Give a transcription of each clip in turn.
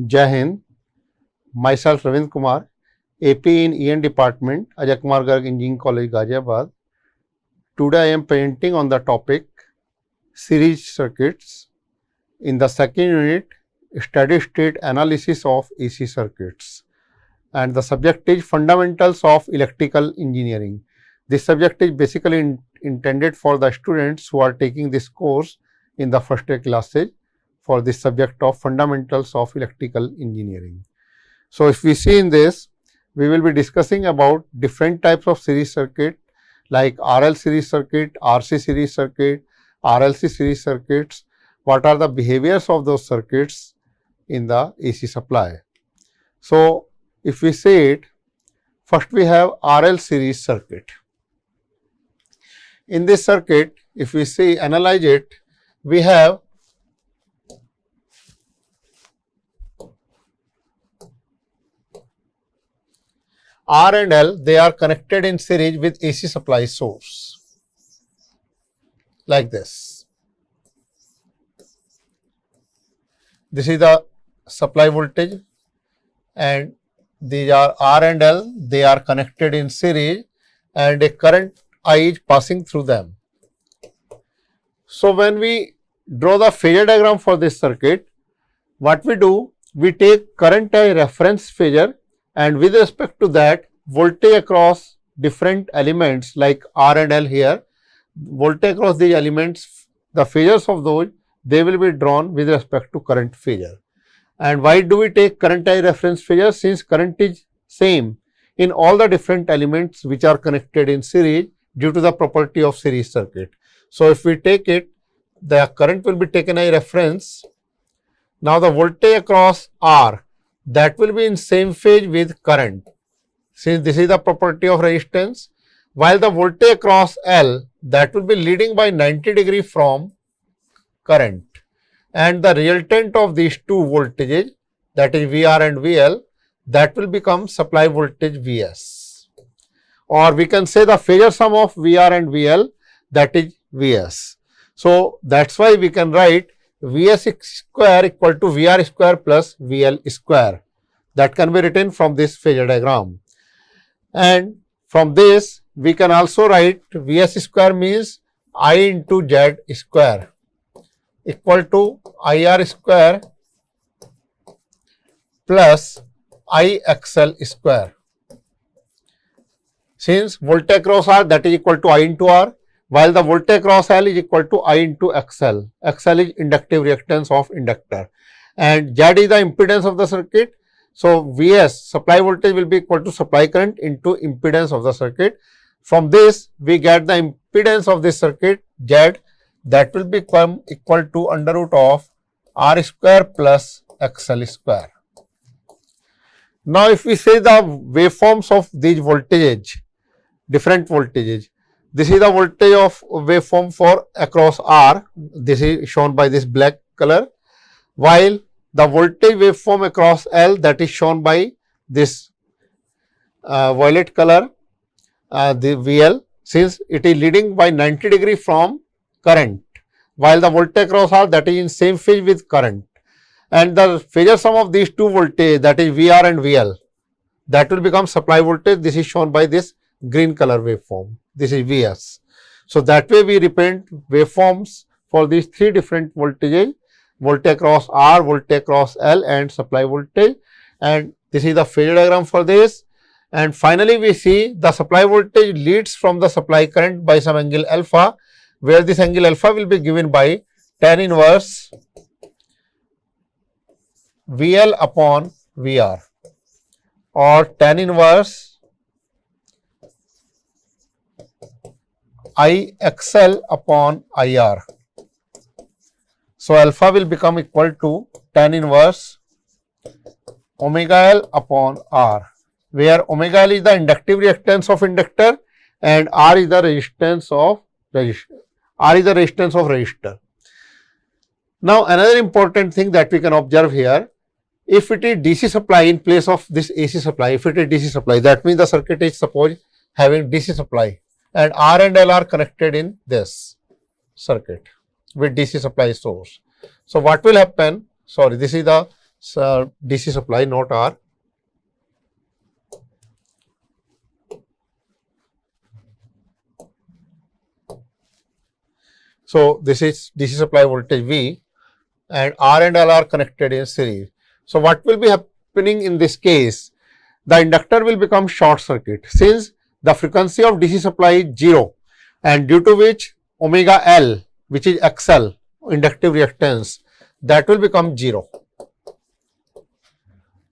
Jai Hind. Myself Ravindra Kumar, AP in EN Department, Ajay Kumar Garg Engineering College, Ghaziabad. Today I am presenting on the topic series circuits. In the second unit, steady state analysis of AC circuits. And the subject is fundamentals of electrical engineering. This subject is basically intended for the students who are taking this course in the first year classes for this subject of fundamentals of electrical engineering. So, if we see in this, we will be discussing about different types of series circuit like RL series circuit, RC series circuit, RLC series circuits, what are the behaviors of those circuits in the AC supply. So, if we say it, first we have RL series circuit. In this circuit, if we see analyze it, we have R and L, they are connected in series with AC supply source like this. This is the supply voltage and these are R and L, they are connected in series and a current I is passing through them. So, when we draw the phasor diagram for this circuit, what we do? We take current I reference phasor and with respect to that voltage across different elements like R and L here, voltage across these elements, the phasors of those, they will be drawn with respect to current phasor. And why do we take current I reference phasor? Since current is same in all the different elements which are connected in series due to the property of series circuit. So, if we take it, the current will be taken as reference. Now, the voltage across R, that will be in same phase with current, since this is the property of resistance, while the voltage across L, that will be leading by 90 degree from current, and the resultant of these two voltages, that is VR and VL, that will become supply voltage Vs, or we can say the phasor sum of VR and VL, that is Vs. So, that is why we can write Vs square equal to VR square plus VL square, that can be written from this phasor diagram. And from this we can also write Vs square means I into Z square equal to IR square plus IXL square. Since voltage across R, that is equal to I into R, while the voltage across L is equal to I into XL. XL is inductive reactance of inductor and Z is the impedance of the circuit. So, Vs supply voltage will be equal to supply current into impedance of the circuit. From this we get the impedance of this circuit Z, that will become equal to under root of R square plus XL square. Now, if we say the waveforms of these voltages, different voltages, this is the voltage of waveform for across R, this is shown by this black color, while the voltage waveform across L, that is shown by this violet color, the VL, since it is leading by 90 degree from current, while the voltage across R, that is in same phase with current, and the phasor sum of these two voltage, that is VR and VL, that will become supply voltage. This is shown by this green color waveform, this is Vs. So, that way we represent waveforms for these three different voltages, voltage across R, voltage across L and supply voltage, and this is the phasor diagram for this. And finally, we see the supply voltage leads from the supply current by some angle alpha, where this angle alpha will be given by tan inverse VL upon VR or tan inverse IXL upon IR. So, alpha will become equal to tan inverse omega L upon R, where omega L is the inductive reactance of inductor and R is the resistance of resistor. Now, another important thing that we can observe here, if it is DC supply in place of this AC supply, if it is DC supply, that means the circuit is suppose having DC supply and R and L are connected in this circuit with DC supply source. So, what will happen? Sorry, this is the DC supply, not R. So this is DC supply voltage V, and R and L are connected in series. So what will be happening in this case? The inductor will become short circuit since the frequency of DC supply is 0, and due to which omega L, which is XL, inductive reactance, that will become 0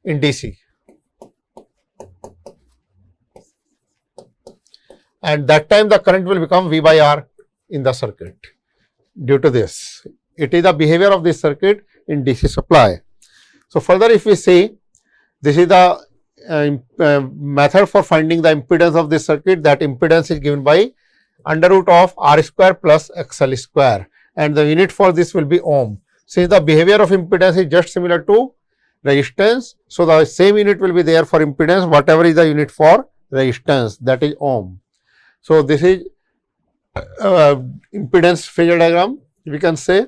in DC. And that time the current will become V by R in the circuit. Due to this, it is the behavior of this circuit in DC supply. So further, if we see, this is the method for finding the impedance of this circuit. That impedance is given by under root of R square plus XL square, and the unit for this will be ohm. Since the behavior of impedance is just similar to resistance, so the same unit will be there for impedance, whatever is the unit for resistance, that is ohm. So this is impedance phasor diagram, we can say.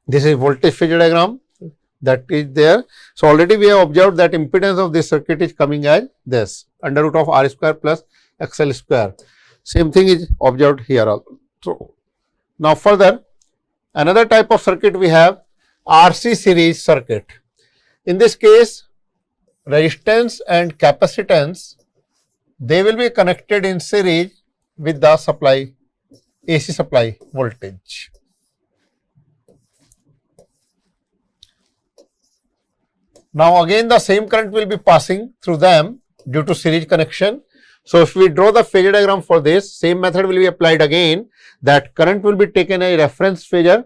This is voltage phasor diagram that is there. So already we have observed that impedance of this circuit is coming as this, under root of R square plus XL square. Same thing is observed here also. Now further, another type of circuit we have, RC series circuit. In this case, resistance and capacitance, they will be connected in series with the supply, AC supply voltage. Now again the same current will be passing through them due to series connection. So if we draw the phasor diagram for this, same method will be applied again. That current will be taken as reference phasor,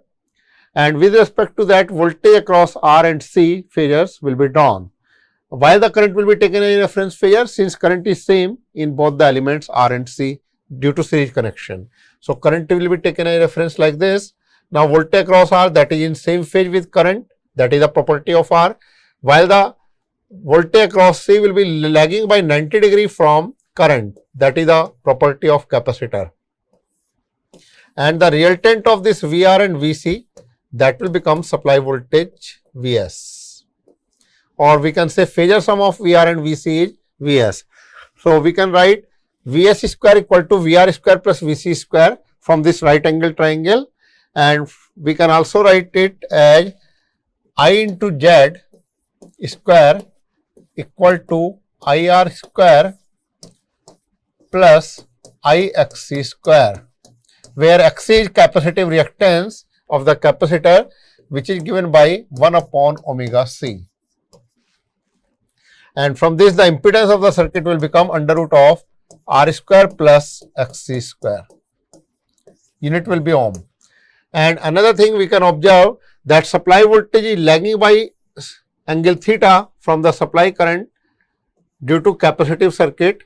and with respect to that, voltage across R and C phasors will be drawn. While the current will be taken as reference phasor, since current is same in both the elements R and C due to series connection. So current will be taken as reference like this. Now voltage across R, that is in same phase with current, that is the property of R, while the voltage across C will be lagging by 90 degree from current, that is the property of capacitor. And the resultant of this VR and VC, that will become supply voltage Vs, or we can say phasor sum of VR and VC is Vs. So we can write Vs square equal to VR square plus VC square from this right angle triangle, and we can also write it as I into Z square equal to IR square plus IXC square, where XC is capacitive reactance of the capacitor, which is given by 1 upon omega C. And from this, the impedance of the circuit will become under root of R square plus XC square. Unit will be ohm. And another thing we can observe, that supply voltage is lagging by angle theta from the supply current due to capacitive circuit,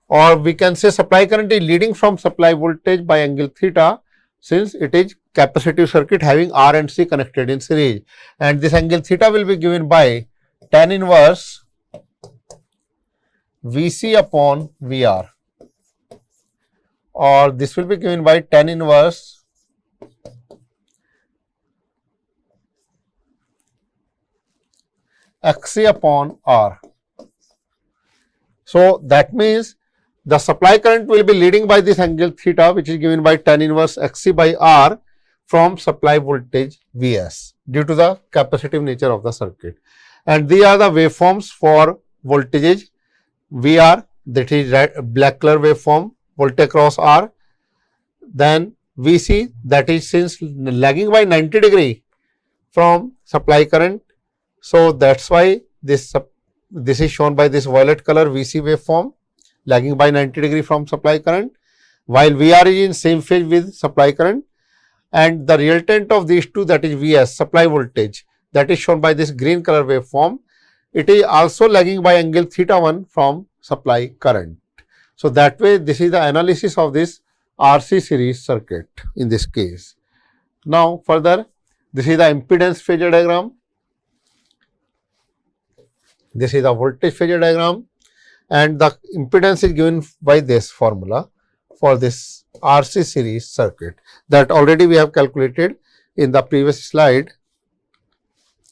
or we can say supply current is leading from supply voltage by angle theta, since it is capacitive circuit having R and C connected in series, and this angle theta will be given by tan inverse VC upon VR, or this will be given by tan inverse XC upon R. So that means the supply current will be leading by this angle theta, which is given by tan inverse XC by R from supply voltage Vs due to the capacitive nature of the circuit. And these are the waveforms for voltages VR, that is black color waveform, voltage across R. Then VC, that is since lagging by 90 degree from supply current. So that's why this is shown by this violet color VC waveform, lagging by 90 degree from supply current, while VR is in same phase with supply current, and the resultant of these two, that is Vs, supply voltage, that is shown by this green color waveform. It is also lagging by angle theta 1 from supply current. So that way, this is the analysis of this RC series circuit in this case. Now further, this is the impedance phasor diagram. This is the voltage phasor diagram, and the impedance is given by this formula for this RC series circuit, that already we have calculated in the previous slide.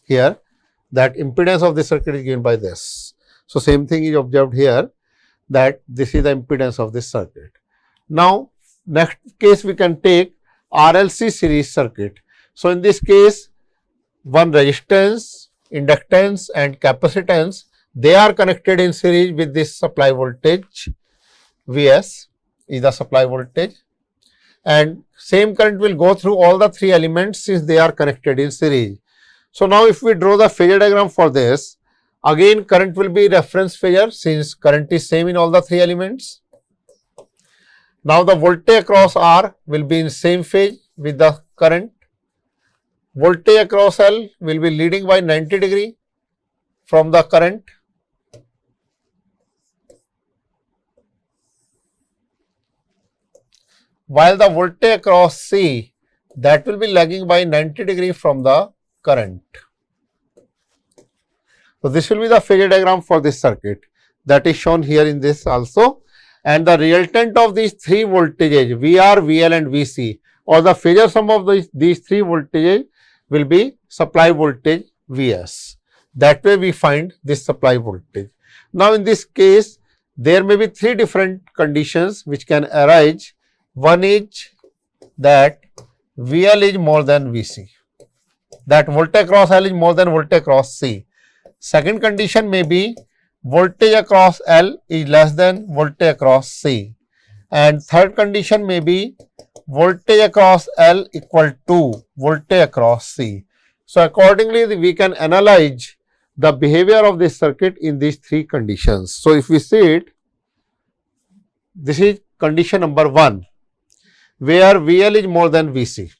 Here that impedance of the circuit is given by this. So, same thing is observed here, that this is the impedance of this circuit. Now, next case we can take RLC series circuit. So, in this case, one resistance, inductance and capacitance, they are connected in series with this supply voltage. Vs is the supply voltage, and same current will go through all the three elements since they are connected in series. So, now if we draw the phasor diagram for this, again current will be reference phasor since current is same in all the three elements. Now, the voltage across R will be in same phase with the current. Voltage across L will be leading by 90 degree from the current. While the voltage across C, that will be lagging by 90 degree from the current. So, this will be the phasor diagram for this circuit, that is shown here in this also, and the resultant of these three voltages VR, VL and VC, or the phasor sum of these three voltages will be supply voltage Vs. That way we find this supply voltage. Now, in this case, there may be three different conditions which can arise. One is that VL is more than VC, that voltage across L is more than voltage across C. Second condition may be voltage across L is less than voltage across C, and third condition may be voltage across L equal to voltage across C. So, accordingly we can analyze the behavior of this circuit in these three conditions. So, if we see it, this is condition number 1, where VL is more than VC.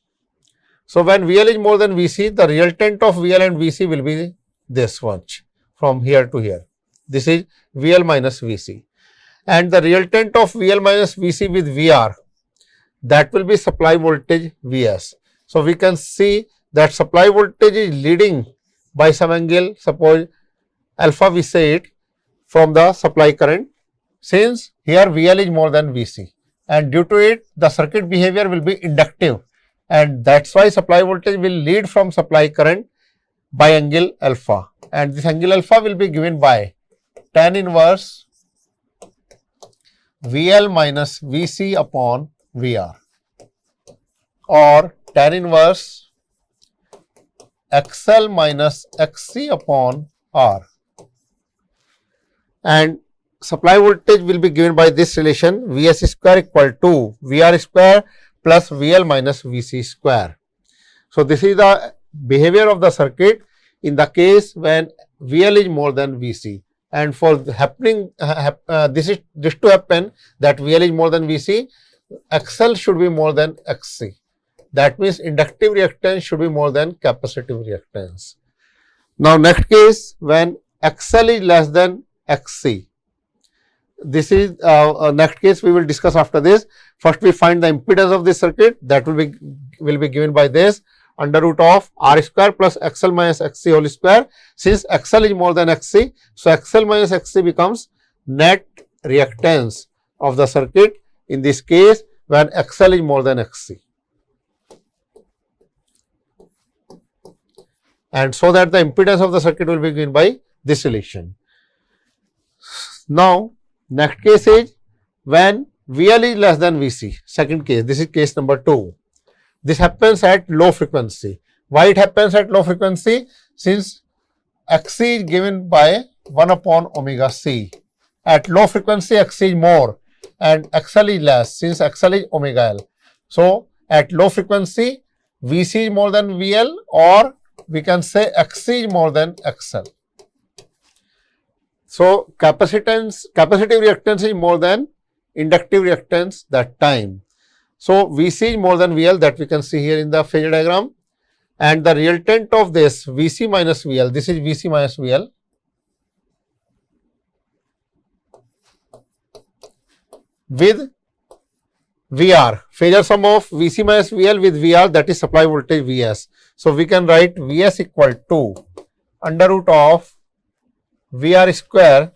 So, when VL is more than VC, the resultant of VL and VC will be this much from here to here. This is VL minus VC, and the resultant of VL minus VC with VR, that will be supply voltage Vs. So, we can see that supply voltage is leading by some angle, suppose alpha we say it, from the supply current, since here VL is more than VC, and due to it the circuit behavior will be inductive, and that is why supply voltage will lead from supply current by angle alpha, and this angle alpha will be given by tan inverse VL minus VC upon VR, or tan inverse XL minus XC upon R, and supply voltage will be given by this relation Vs square equal to VR square plus VL minus VC square. So, this is the behavior of the circuit in the case when VL is more than VC, and for happening this to happen, that VL is more than VC, XL should be more than XC. That means inductive reactance should be more than capacitive reactance. Now, next case when XL is less than XC. This is next case we will discuss after this. First we find the impedance of this circuit, that will be given by this under root of R square plus XL minus XC whole square. Since XL is more than XC, so XL minus XC becomes net reactance of the circuit in this case when XL is more than XC. And so that the impedance of the circuit will be given by this relation. Now, next case is when VL is less than VC, second case, this is case number 2. This happens at low frequency. Why it happens at low frequency? Since XC is given by 1 upon omega C. At low frequency XC is more and XL is less, since XL is omega L. So, at low frequency VC is more than VL, or we can say XC is more than XL. So, capacitive reactance is more than inductive reactance that time. So, VC is more than VL, that we can see here in the phasor diagram, and the resultant of this VC minus VL, this is VC minus VL, with VR, phasor sum of VC minus VL with VR, that is supply voltage Vs. So, we can write Vs equal to under root of VR square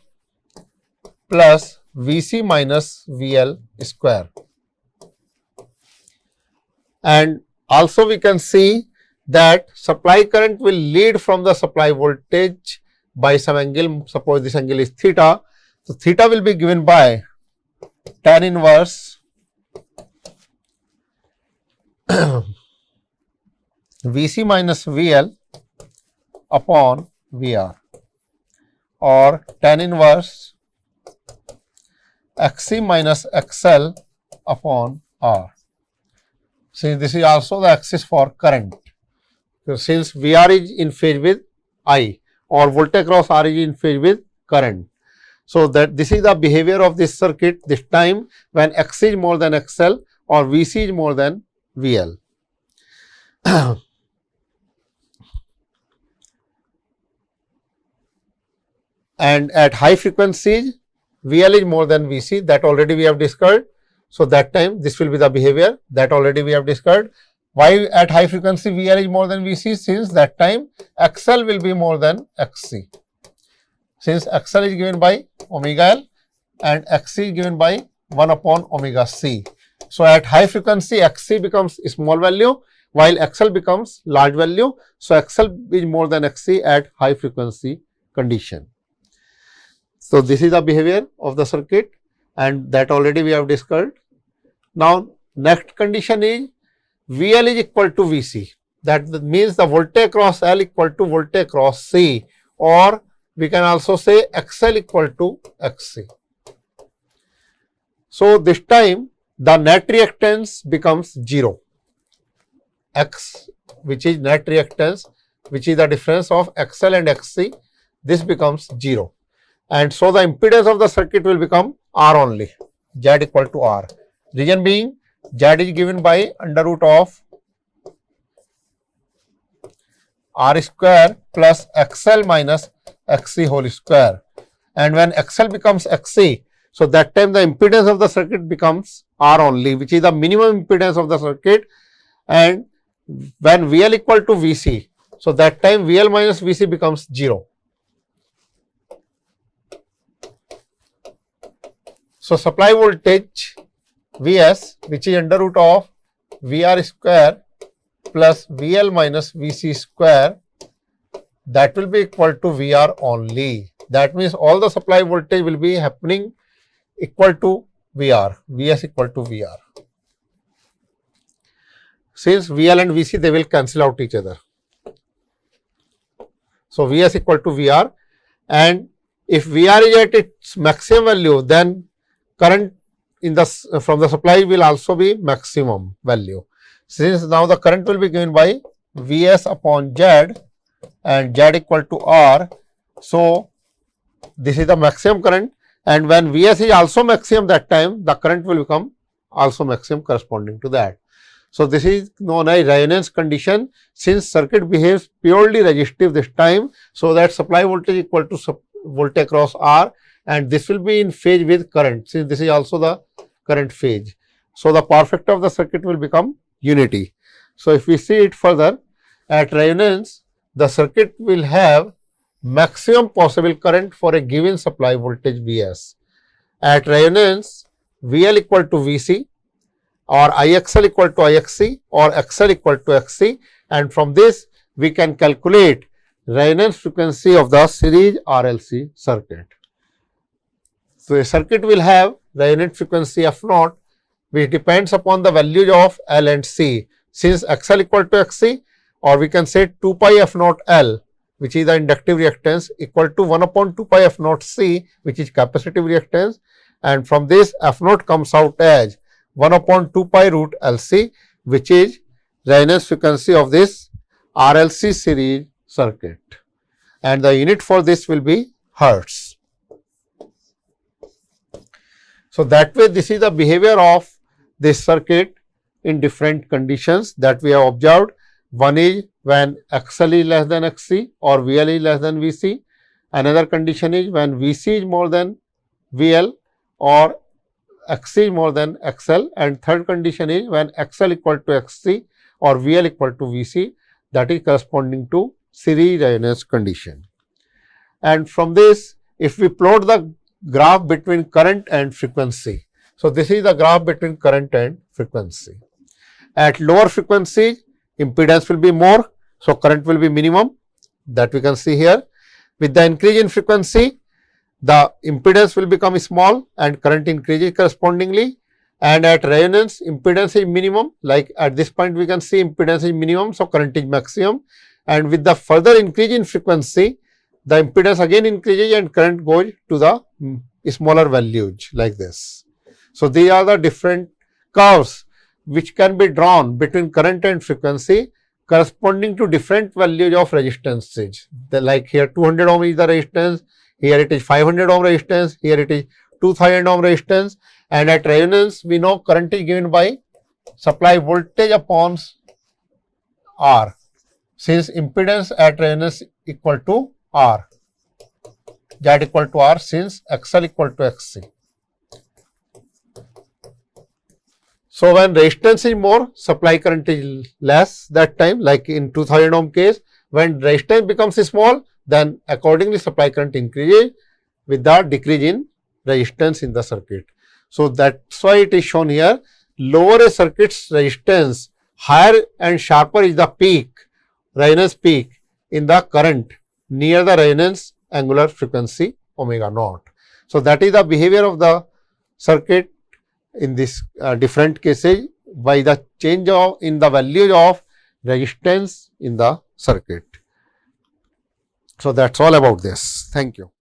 plus VC minus VL square. And also we can see that supply current will lead from the supply voltage by some angle. Suppose this angle is theta. So, theta will be given by tan inverse Vc minus VL upon VR, or tan inverse Xc minus XL upon R. Since this is also the axis for current, so since VR is in phase with I, or voltage across R is in phase with current. So, that this is the behavior of this circuit this time when X is more than XL or Vc is more than VL. And at high frequencies VL is more than Vc, that already we have discussed. So, that time this will be the behavior that already we have discussed. Why at high frequency VL is more than Vc? Since that time XL will be more than Xc. Since XL is given by omega L and Xc is given by 1 upon omega C. So, at high frequency Xc becomes small value while XL becomes large value. So, XL is more than Xc at high frequency condition. So, this is the behavior of the circuit and that already we have discussed. Now, next condition is VL is equal to Vc. That means the voltage across L equal to voltage across C, or we can also say XL equal to Xc. So, this time the net reactance becomes 0. X, which is net reactance, which is the difference of XL and Xc, this becomes 0. And so, the impedance of the circuit will become R only, Z equal to R. Reason being, Z is given by under root of R square plus XL minus Xc whole square. And when XL becomes Xc, so that time the impedance of the circuit becomes R only, which is the minimum impedance of the circuit. And when VL equal to Vc, so that time VL minus Vc becomes 0. So, supply voltage Vs, which is under root of VR square plus VL minus Vc square, that will be equal to VR only. That means all the supply voltage will be happening equal to VR, Vs equal to VR. Since VL and Vc, they will cancel out each other. So, Vs equal to VR, and if VR is at its maximum value, then current in the from the supply will also be maximum value. Since now the current will be given by Vs upon Z and Z equal to R. So, this is the maximum current, and when Vs is also maximum, that time the current will become also maximum corresponding to that. So, this is known as resonance condition, since circuit behaves purely resistive this time. So, that supply voltage equal to voltage across R, and this will be in phase with current, since this is also the current phase. So, the power factor of the circuit will become unity. So, if we see it further, at resonance the circuit will have maximum possible current for a given supply voltage Vs. At resonance VL equal to Vc, or IXL equal to IXC, or XL equal to XC, and from this we can calculate resonance frequency of the series RLC circuit. So, a circuit will have resonant frequency F0, which depends upon the values of L and C. Since XL equal to XC, or we can say 2 pi F0 L, which is the inductive reactance, equal to 1 upon 2 pi F0 C, which is capacitive reactance, and from this F0 comes out as 1 upon 2 pi root LC, which is resonance frequency of this RLC series circuit, and the unit for this will be Hertz. So, that way this is the behavior of this circuit in different conditions that we have observed. One is when XL is less than XC or VL is less than VC. Another condition is when VC is more than VL or XC is more than XL, and third condition is when XL equal to XC or VL equal to VC, that is corresponding to series resonance condition. And from this, if we plot the graph between current and frequency. So, this is the graph between current and frequency. At lower frequency, impedance will be more, So, current will be minimum, that we can see here. With the increase in frequency, the impedance will become small and current increases correspondingly, and at resonance impedance is minimum, like at this point we can see impedance is minimum, so current is maximum, and with the further increase in frequency, the impedance again increases and current goes to the smaller values like this. So, these are the different curves which can be drawn between current and frequency corresponding to different values of resistances. Like here 200 ohm is the resistance, here it is 500 ohm resistance, here it is 2000 ohm resistance, and at resonance we know current is given by supply voltage upon R, since impedance at resonance equal to R, Z equal to R, since XL equal to XC. So, when resistance is more, supply current is less that time, like in 2000 ohm case. When resistance becomes small, then accordingly supply current increases with the decrease in resistance in the circuit. So, that is why it is shown here, lower a circuit's resistance, higher and sharper is the peak, resonance peak in the current near the resonance angular frequency omega naught. So, that is the behavior of the circuit in this different cases by the change in the value of resistance in the circuit. So, that is all about this. Thank you.